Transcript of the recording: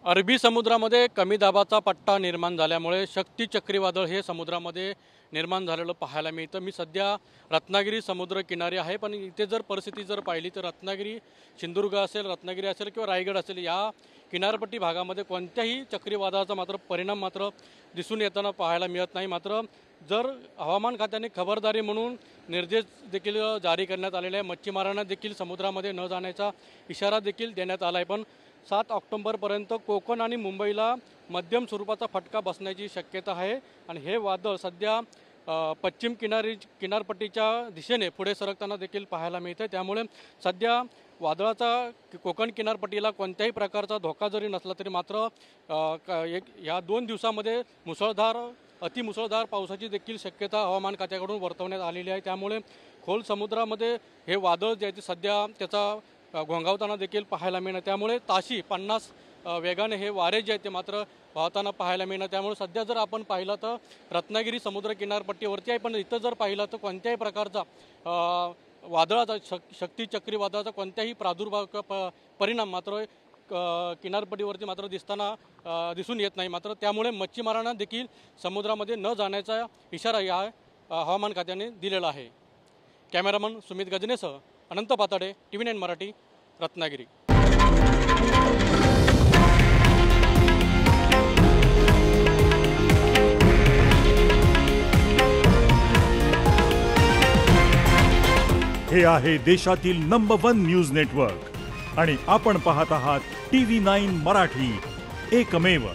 अरबी समुद्रामध्ये कमी दाबाचा पट्टा निर्माण झाल्यामुळे शक्ती चक्रीवादळ हे समुद्रामध्ये निर्माण झालेलं पाहायला मिळतं। मी सध्या रत्नागिरी समुद्र किनारी आहे, पण इथे जर परिस्थिती जर पाहिली तर रत्नागिरी, सिंधुदुर्ग असेल, रत्नागिरी असेल किंवा रायगड असेल, या किनारपट्टी भागामध्ये कोणत्याही चक्रीवादळाचा मात्र परिणाम मात्र दिसून येताना पाहायला मिळत नाही। मात्र जर हवामान खात्याने खबरदारी म्हणून निर्देश देखील जारी करण्यात आलेले आहे, मच्छीमारांना देखील समुद्रामध्ये न जाण्याचा इशारा देखील देण्यात आला आहे। पण 7 ऑक्टोबरपर्यंत कोकण आणि मुंबईला मध्यम स्वरूपाचा फटका बसण्याची शक्यता आहे आणि हे वादळ सध्या पश्चिम किनारपट्टीच्या दिशेने पुढे सरकताना देखील पाहायला मिळते। त्यामुळे सध्या वादळाचा कोकण किनारपट्टीला कोणत्याही प्रकारचा धोका जरी नसला तरी मात्र या 2 दिवसामध्ये अतिमुसळधार पावसाची देखील शक्यता हवामान खात्याकडून वर्तवण्यात आलेली आहे। त्यामुळे खोल समुद्रामध्ये हे वादळ जे आहे ते सध्या त्याचा घोंघावताना देखील पाहायला मिळणार। त्यामुळे ताशी 50 वेगाने हे वारे जे आहेत ते मात्र वाहताना पाहायला मिळणार। त्यामुळे सध्या जर आपण पाहिलं तर रत्नागिरी समुद्र किनारपट्टीवरती आहे, पण इथं जर पाहिलं तर कोणत्याही प्रकारचा वादळाचा शक्ती चक्रीवादळाचा कोणत्याही प्रादुर्भाव परिणाम मात्र किनारपट्टीवरती मात्र दिसून येत नाही। मात्र त्यामुळे मच्छीमारांना देखील समुद्रामध्ये न जाण्याचा इशारा या हवामान खात्याने दिलेला आहे। कॅमेरामन सुमित गजनेसह अनंत पाताडे, TV9 मराठी, रत्नागिरी। हे आहे देशातील नंबर 1 न्यूज नेटवर्क आणि आपण पाहत आहात TV9 मराठी, एकमेव।